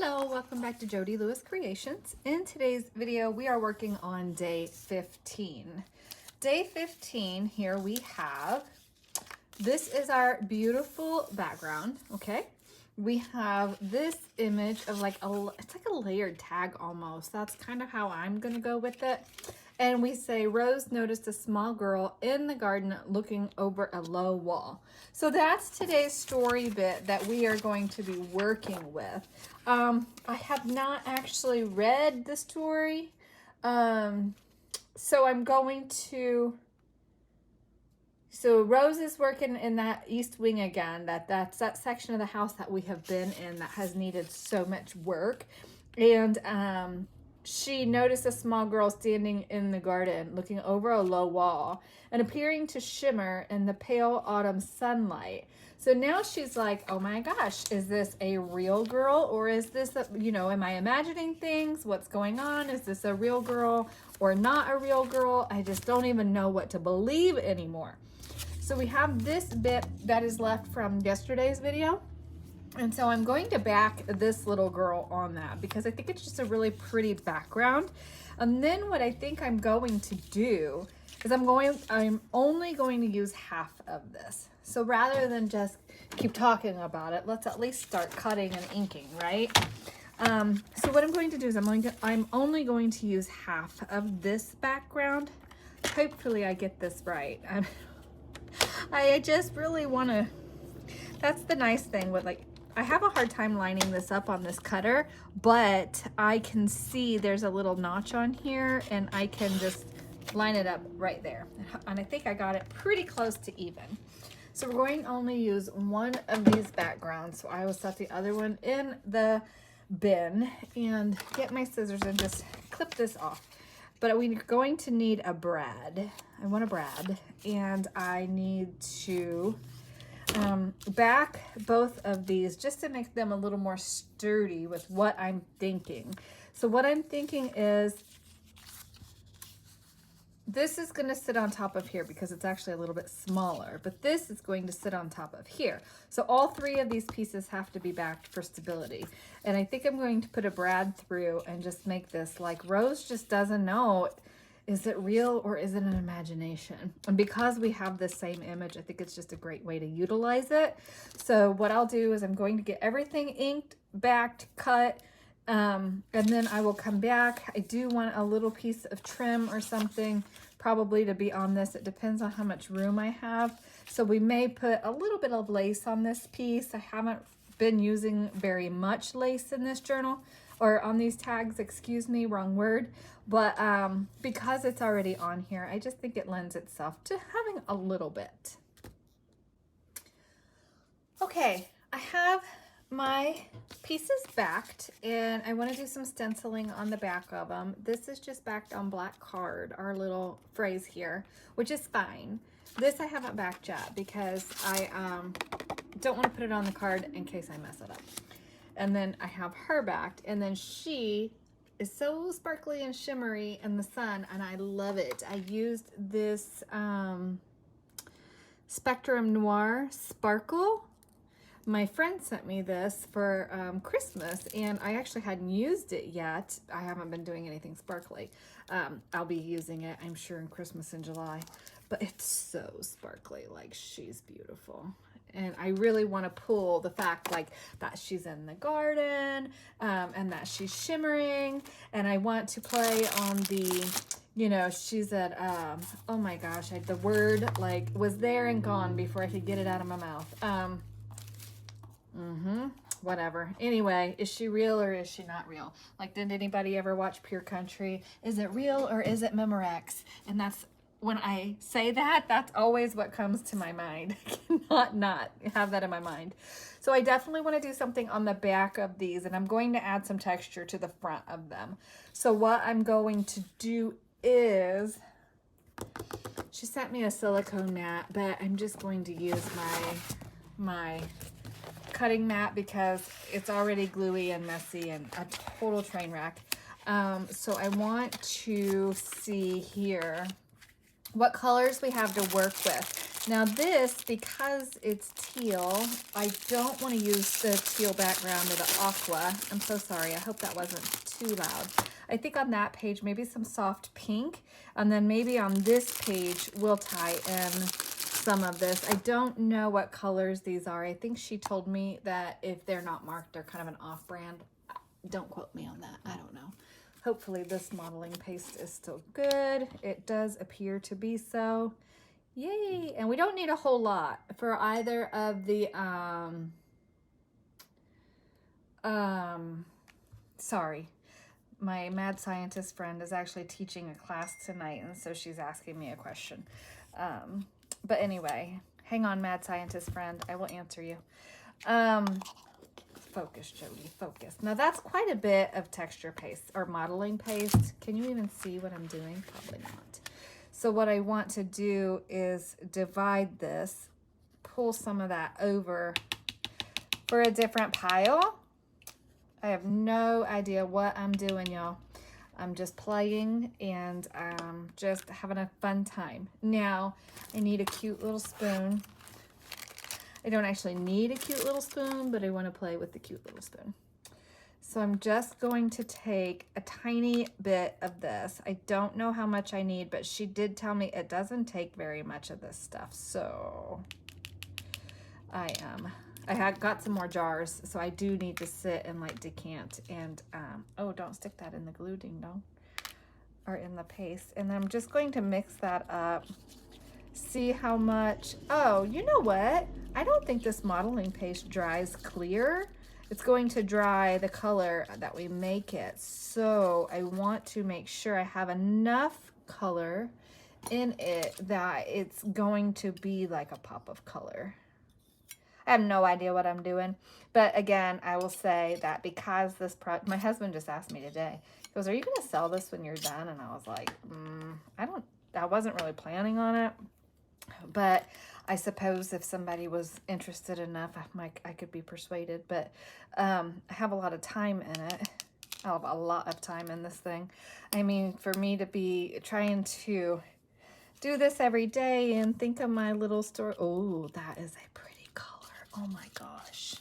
Hello, welcome back to Jody Lewis Creations. In today's video, we are working on day 15. Day 15, here we have, this is our beautiful background, okay? We have this image of like it's like a layered tag almost. That's kind of how I'm gonna go with it. And we say, Rose noticed a small girl in the garden looking over a low wall. So that's today's story bit that we are going to be working with. I have not actually read the story. So I'm going to, so Rose is working in that east wing again. That's that section of the house that we have been in that has needed so much work. And she noticed a small girl standing in the garden, looking over a low wall and appearing to shimmer in the pale autumn sunlight. So now she's like, oh my gosh, is this a real girl or is this, am I imagining things? What's going on? Is this a real girl or not a real girl? I just don't even know what to believe anymore. So we have this bit that is left from yesterday's video. And so I'm going to back this little girl on that because I think it's just a really pretty background. And then what I think I'm going to do is I'm only going to use half of this. So rather than just keep talking about it, let's at least start cutting and inking, right? So what I'm going to do is I'm only going to use half of this background. Hopefully I get this right. I just really want to, that's the nice thing with I have a hard time lining this up on this cutter, but I can see there's a little notch on here and I can just line it up right there. And I think I got it pretty close to even. So we're going to only use one of these backgrounds. So I will set the other one in the bin and get my scissors and just clip this off. But we're going to need a brad. I want a brad and I need to back both of these just to make them a little more sturdy with what I'm thinking. So what I'm thinking is this is going to sit on top of here because it's actually a little bit smaller, but this is going to sit on top of here. So all three of these pieces have to be backed for stability. And I think I'm going to put a brad through and just make this like Rose just doesn't know. Is it real or is it an imagination? And because we have the same image, I think it's just a great way to utilize it. So what I'll do is I'm going to get everything inked, backed, cut, and then I will come back. I do want a little piece of trim or something probably to be on this. It depends on how much room I have. So we may put a little bit of lace on this piece. I haven't been using very much lace in this journal. Or on these tags, excuse me, wrong word. But because it's already on here, I just think it lends itself to having a little bit. Okay, I have my pieces backed and I want to do some stenciling on the back of them. This is just backed on black card, our little phrase here, which is fine. This I haven't backed yet because I don't want to put it on the card in case I mess it up. And then I have her backed, and then she is so sparkly and shimmery in the sun, and I love it. I used this Spectrum Noir Sparkle. My friend sent me this for Christmas, and I actually hadn't used it yet. I haven't been doing anything sparkly. I'll be using it, I'm sure, in Christmas in July. But it's so sparkly, like she's beautiful. And I really want to pull the fact that she's in the garden and that she's shimmering. And I want to play on the, she's at, oh my gosh, the word was there and gone before I could get it out of my mouth. Whatever. Anyway, is she real or is she not real? Did anybody ever watch Pure Country? Is it real or is it Memorex? And that's, when I say that, that's always what comes to my mind. I cannot not have that in my mind. So I definitely want to do something on the back of these, and I'm going to add some texture to the front of them. So what I'm going to do is, she sent me a silicone mat, but I'm just going to use my cutting mat because it's already gluey and messy and a total train wreck. So I want to see here what colors we have to work with. Now this, because it's teal, I don't want to use the teal background of the aqua. I'm so sorry. I hope that wasn't too loud. I think on that page, maybe some soft pink. And then maybe on this page, we'll tie in some of this. I don't know what colors these are. I think she told me that if they're not marked, they're kind of an off-brand. Don't quote me on that. I don't know. Hopefully this modeling paste is still good. It does appear to be so. Yay! And we don't need a whole lot for either of the, sorry. My mad scientist friend is actually teaching a class tonight, and so she's asking me a question. But anyway, hang on, mad scientist friend. I will answer you. Focus, Jody, focus. Now that's quite a bit of texture paste or modeling paste. Can you even see what I'm doing? Probably not. So what I want to do is divide this, pull some of that over for a different pile. I have no idea what I'm doing, y'all. I'm just playing and just having a fun time. Now, I need a cute little spoon. I don't actually need a cute little spoon, but I want to play with the cute little spoon. So I'm just going to take a tiny bit of this. I don't know how much I need, but she did tell me it doesn't take very much of this stuff. So I had got some more jars, so I do need to sit and like decant and, oh, don't stick that in the glue, ding dong, or in the paste. And I'm just going to mix that up. See how much, oh, you know what? I don't think this modeling paste dries clear. It's going to dry the color that we make it. So I want to make sure I have enough color in it that it's going to be like a pop of color. I have no idea what I'm doing. But again, I will say that because this my husband just asked me today, he goes, are you going to sell this when you're done? And I was like, I wasn't really planning on it. But I suppose if somebody was interested enough, I could be persuaded. But I have a lot of time in it. I have a lot of time in this thing. I mean, for me to be trying to do this every day and think of my little story. Oh, that is a pretty color. Oh my gosh.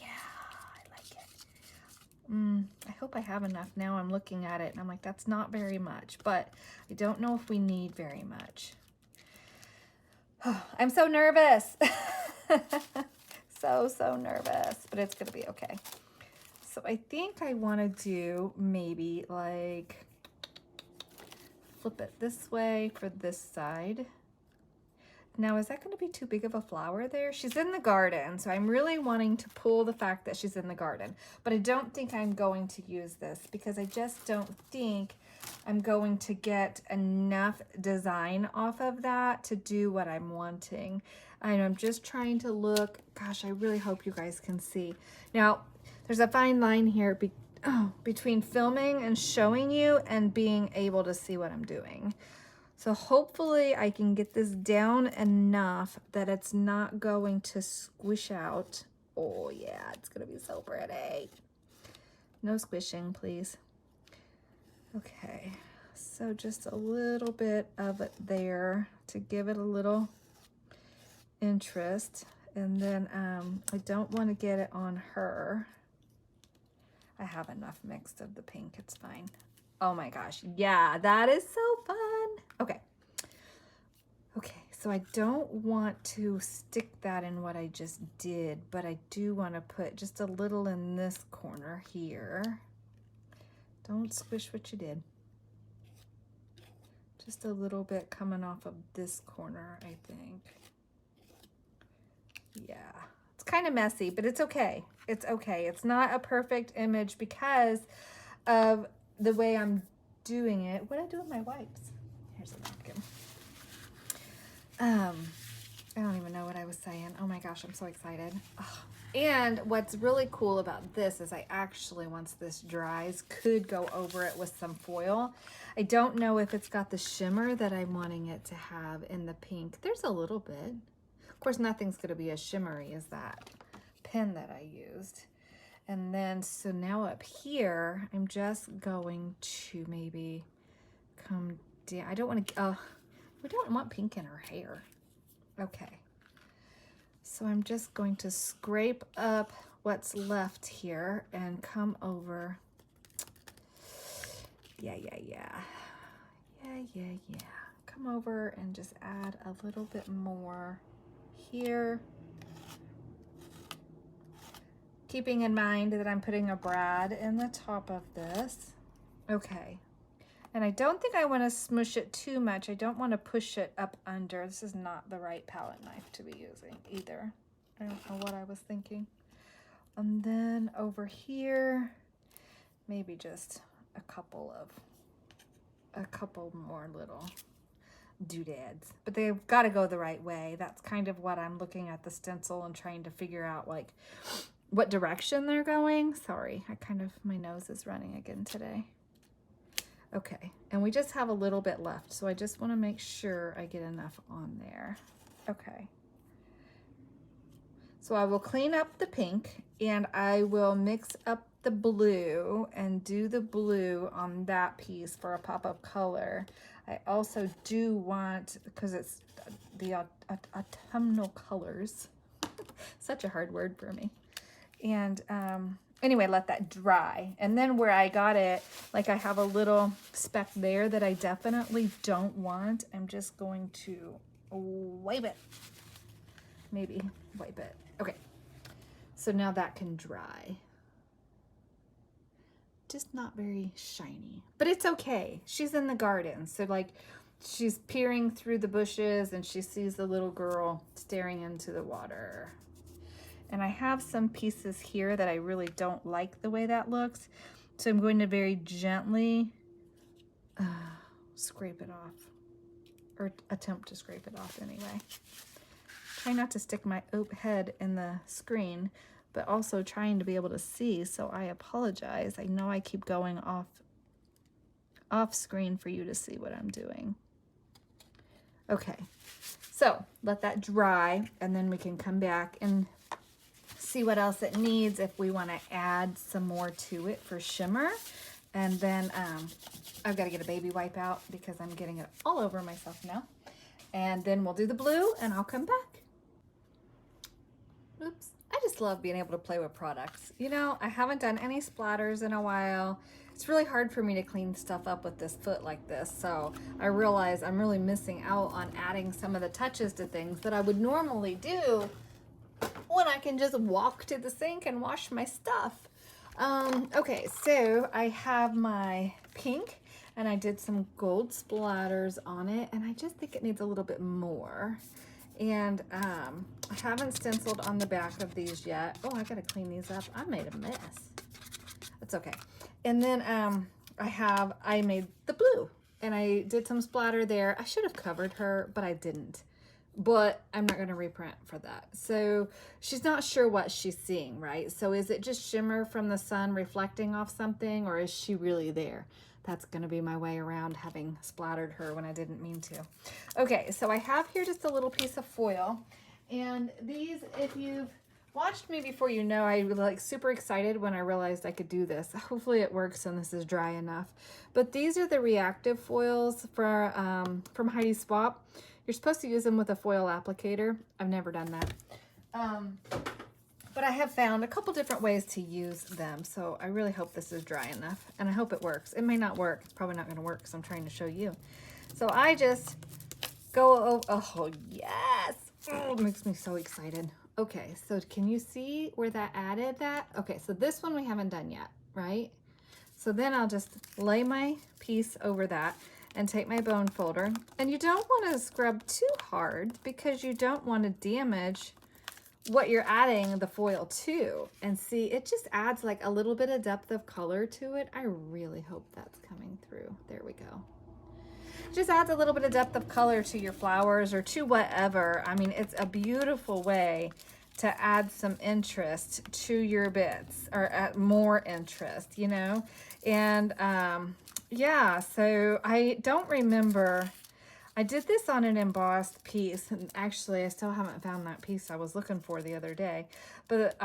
Yeah, I like it. I hope I have enough. Now I'm looking at it and I'm like, that's not very much. But I don't know if we need very much. I'm so nervous. so nervous, but it's gonna be okay. So I think I want to do maybe like flip it this way for this side. Now, is that going to be too big of a flower there? She's in the garden, so I'm really wanting to pull the fact that she's in the garden, but I don't think I'm going to use this because I just don't think I'm going to get enough design off of that to do what I'm wanting. And I'm just trying to look, gosh, I really hope you guys can see. Now, there's a fine line here between filming and showing you and being able to see what I'm doing. So hopefully I can get this down enough that it's not going to squish out. Oh yeah, it's gonna be so pretty. No squishing, please. Okay, so just a little bit of it there to give it a little interest. And then I don't want to get it on her. I have enough mixed of the pink, it's fine. Oh my gosh, yeah, that is so fun. Okay, so I don't want to stick that in what I just did, but I do want to put just a little in this corner here. Don't squish what you did. Just a little bit coming off of this corner, I think. Yeah, it's kind of messy, but it's okay. It's okay. It's not a perfect image because of the way I'm doing it. What did I do with my wipes? Here's a napkin. I don't even know what I was saying. Oh my gosh, I'm so excited. Oh. And what's really cool about this is I actually, once this dries, could go over it with some foil. I don't know if it's got the shimmer that I'm wanting it to have in the pink. There's a little bit. Of course, nothing's going to be as shimmery as that pen that I used. And then, so now up here, I'm just going to maybe come down. I don't want to, we don't want pink in her hair. Okay. So I'm just going to scrape up what's left here and come over. Yeah. Come over and just add a little bit more here. Keeping in mind that I'm putting a brad in the top of this. Okay. And I don't think I want to smush it too much. I don't want to push it up under. This is not the right palette knife to be using either. I don't know what I was thinking. And then over here, maybe just a couple more little doodads, but they've got to go the right way. That's kind of what I'm looking at the stencil and trying to figure out, like, what direction they're going. Sorry, my nose is running again today. Okay, and we just have a little bit left, so I just want to make sure I get enough on there. Okay. So I will clean up the pink and I will mix up the blue and do the blue on that piece for a pop of color. I also do want, because it's the autumnal colors, such a hard word for me. And anyway, let that dry. And then where I got it, like I have a little speck there that I definitely don't want. I'm just going to wipe it. Maybe wipe it. Okay. So now that can dry. Just not very shiny, but it's okay. She's in the garden. So like she's peering through the bushes and she sees the little girl staring into the water. And I have some pieces here that I really don't like the way that looks. So I'm going to very gently scrape it off, or attempt to scrape it off anyway. Try not to stick my head in the screen, but also trying to be able to see, so I apologize. I know I keep going off screen for you to see what I'm doing. Okay, so let that dry, and then we can come back and see what else it needs if we want to add some more to it for shimmer. And then I've got to get a baby wipe out because I'm getting it all over myself now. And then we'll do the blue and I'll come back. Oops. I just love being able to play with products. You know, I haven't done any splatters in a while. It's really hard for me to clean stuff up with this foot like this. So I realize I'm really missing out on adding some of the touches to things that I would normally do when I can just walk to the sink and wash my stuff. Okay, so I have my pink and I did some gold splatters on it, and I just think it needs a little bit more. And I haven't stenciled on the back of these yet. Oh, I gotta clean these up. I made a mess. That's okay. And then I made the blue and I did some splatter there. I should have covered her, but I didn't. But I'm not gonna reprint for that. So she's not sure what she's seeing, right? So is it just shimmer from the sun reflecting off something, or is she really there? That's gonna be my way around having splattered her when I didn't mean to. Okay, so I have here just a little piece of foil. And these, if you've watched me before, you know I was like super excited when I realized I could do this. Hopefully it works and this is dry enough. But these are the reactive foils for from Heidi Swapp. You're supposed to use them with a foil applicator. I've never done that. But I have found a couple different ways to use them. So I really hope this is dry enough, and I hope it works. It may not work. It's probably not gonna work because I'm trying to show you. So I just go, oh yes. Oh, it makes me so excited. Okay, so can you see where that added that? Okay, so this one we haven't done yet, right? So then I'll just lay my piece over that and take my bone folder. And you don't want to scrub too hard because you don't want to damage what you're adding the foil to. And see, it just adds like a little bit of depth of color to it. I really hope that's coming through. There we go. Just adds a little bit of depth of color to your flowers or to whatever. I mean, it's a beautiful way to add some interest to your bits, or add more interest, you know? And yeah, so I don't remember, I did this on an embossed piece, and actually I still haven't found that piece I was looking for the other day. But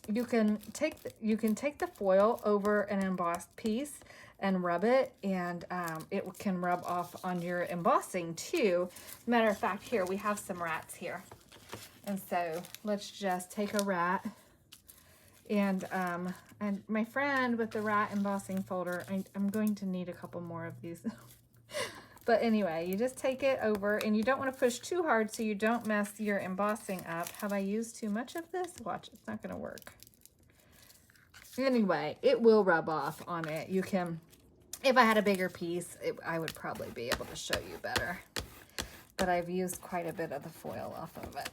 you can take the foil over an embossed piece and rub it, and it can rub off on your embossing too. Matter of fact, here we have some rats here. And so let's just take a rat, and my friend with the rat embossing folder, I'm going to need a couple more of these. But anyway, you just take it over, and you don't want to push too hard so you don't mess your embossing up. Have I used too much of this? Watch, it's not going to work. Anyway, it will rub off on it. You can, if I had a bigger piece, I would probably be able to show you better. But I've used quite a bit of the foil off of it.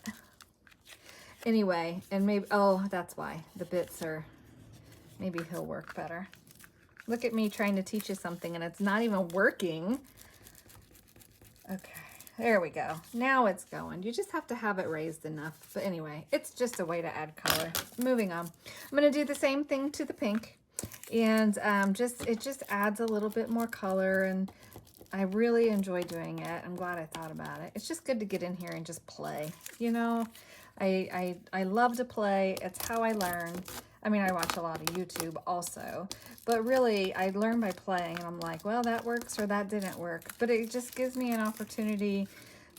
Anyway, and maybe, oh, that's why. The bits are, maybe he'll work better. Look at me trying to teach you something, and it's not even working. Okay, there we go. Now it's going. You just have to have it raised enough. But anyway, it's just a way to add color. Moving on. I'm going to do the same thing to the pink. And it just adds a little bit more color. And I really enjoy doing it. I'm glad I thought about it. It's just good to get in here and just play. You know, I love to play. It's how I learn. I mean, I watch a lot of YouTube also, but really I learn by playing, and I'm like, well, that works or that didn't work. But it just gives me an opportunity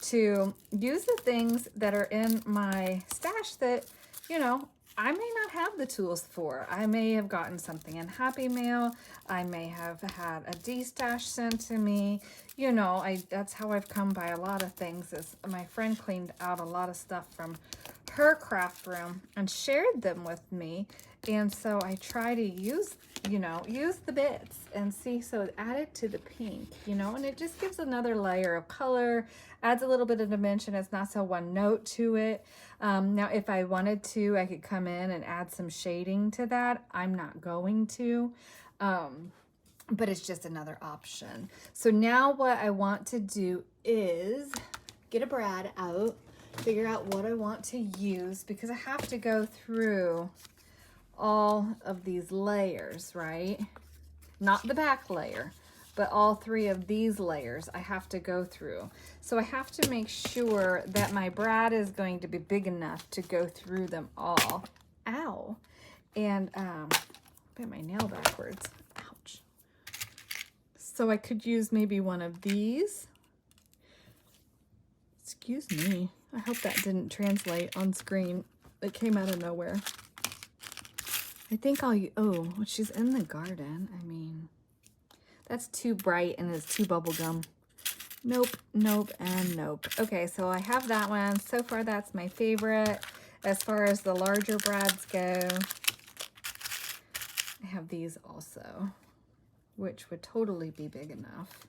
to use the things that are in my stash that, you know, I may not have the tools for. I may have gotten something in Happy Mail. I may have had a D-stash sent to me. You know, that's how I've come by a lot of things. Is my friend cleaned out a lot of stuff from her craft room and shared them with me. And so I try to use the bits and see, so add it to the pink, you know, and it just gives another layer of color, adds a little bit of dimension. It's not so one note to it. Now, if I wanted to, I could come in and add some shading to that. I'm not going to, but it's just another option. So now what I want to do is get a brad out, figure out what I want to use, because I have to go through all of these layers, right? Not the back layer, but all three of these layers I have to go through. So I have to make sure that my brad is going to be big enough to go through them all. Ow. And put my nail backwards. Ouch. So I could use maybe one of these. Excuse me. I hope that didn't translate on screen. It came out of nowhere. I think oh, she's in the garden. I mean, that's too bright and it's too bubblegum. Nope, nope, and nope. Okay, so I have that one. So far, that's my favorite. As far as the larger brads go, I have these also, which would totally be big enough.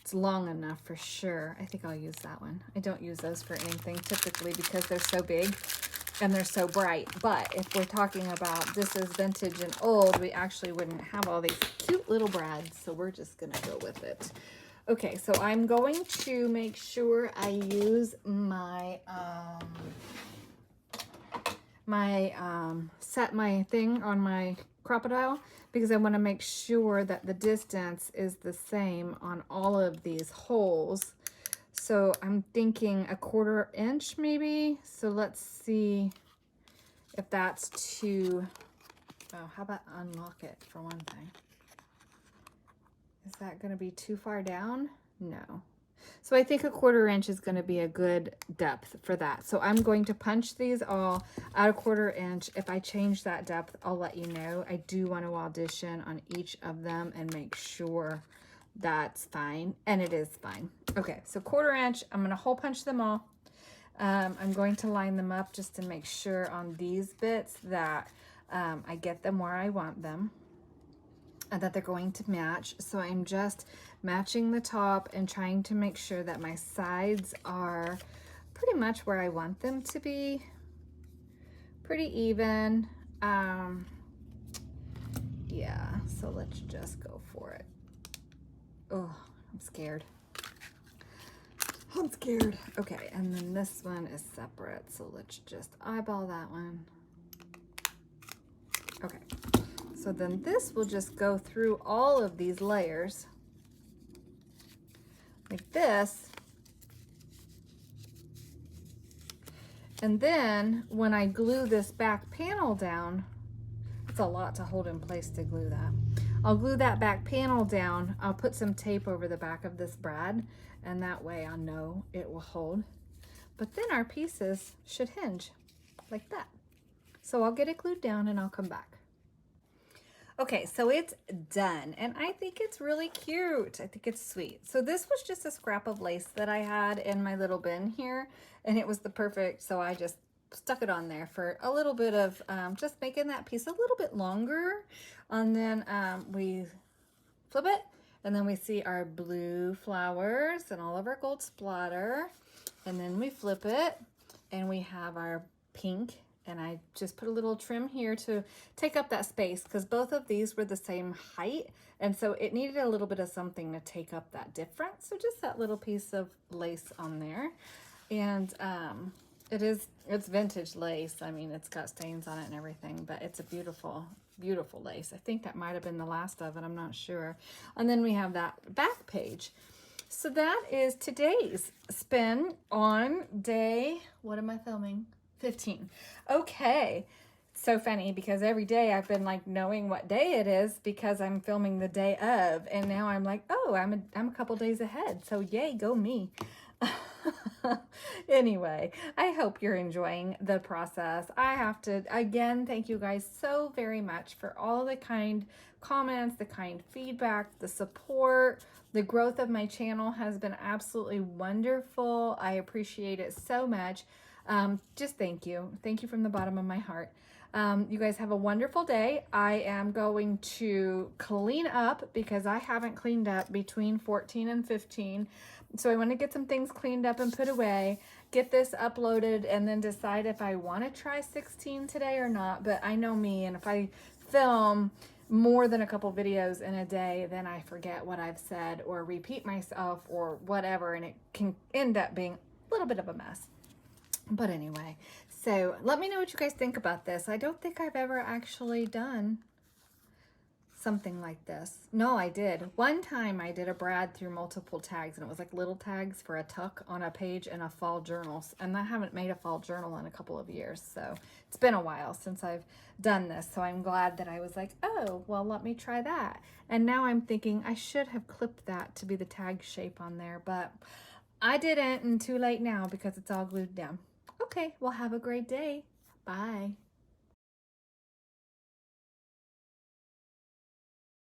It's long enough for sure. I think I'll use that one. I don't use those for anything typically because they're so big and they're so bright. But if we're talking about this is vintage and old, we actually wouldn't have all these cute little brads. So we're just gonna go with it. Okay, so I'm going to make sure I use my set my thing on my crocodile, because I want to make sure that the distance is the same on all of these holes. So I'm thinking 1/4 inch maybe. So let's see if that's too, oh, how about unlock it for one thing? Is that going to be too far down? No. So I think 1/4 inch is going to be a good depth for that. So I'm going to punch these all at 1/4 inch. If I change that depth, I'll let you know. I do want to audition on each of them and make sure that's fine. And it is fine. Okay, so 1/4 inch, I'm going to hole punch them all. I'm going to line them up just to make sure on these bits that I get them where I want them, and that they're going to match. So I'm just matching the top and trying to make sure that my sides are pretty much where I want them to be. Pretty even. Yeah, so let's just go for it. Oh, I'm scared. I'm scared. Okay, and then this one is separate. So let's just eyeball that one. Okay. So then this will just go through all of these layers like this. And then when I glue this back panel down, it's a lot to hold in place to glue that. I'll glue that back panel down. I'll put some tape over the back of this brad, and that way I'll know it will hold. But then our pieces should hinge like that. So I'll get it glued down and I'll come back. Okay, so it's done, and I think it's really cute. I think it's sweet. So this was just a scrap of lace that I had in my little bin here, and it was the perfect, so I just stuck it on there for a little bit of just making that piece a little bit longer. And then we flip it, and then we see our blue flowers and all of our gold splatter. And then we flip it, and we have our pink. And I just put a little trim here to take up that space, because both of these were the same height. And so it needed a little bit of something to take up that difference. So just that little piece of lace on there. And it's vintage lace. I mean, it's got stains on it and everything, but it's a beautiful, beautiful lace. I think that might have been the last of it. I'm not sure. And then we have that back page. So that is today's spin on day, what am I filming? 15. Okay. So funny, because every day I've been like knowing what day it is because I'm filming the day of, and now I'm like, oh, I'm a couple days ahead. So yay, go me. Anyway, I hope you're enjoying the process. I have to, again, thank you guys so very much for all the kind comments, the kind feedback, the support. The growth of my channel has been absolutely wonderful. I appreciate it so much. Just thank you. Thank you from the bottom of my heart. You guys have a wonderful day. I am going to clean up because I haven't cleaned up between 14 and 15. So I want to get some things cleaned up and put away, get this uploaded, and then decide if I want to try 16 today or not. But I know me, and if I film more than a couple videos in a day, then I forget what I've said or repeat myself or whatever, and it can end up being a little bit of a mess. But anyway, so let me know what you guys think about this. I don't think I've ever actually done something like this. No, I did. One time I did a brad through multiple tags, and it was like little tags for a tuck on a page in a fall journal. And I haven't made a fall journal in a couple of years. So it's been a while since I've done this. So I'm glad that I was like, oh, well, let me try that. And now I'm thinking I should have clipped that to be the tag shape on there, but I didn't, and too late now because it's all glued down. Okay, well, have a great day. Bye.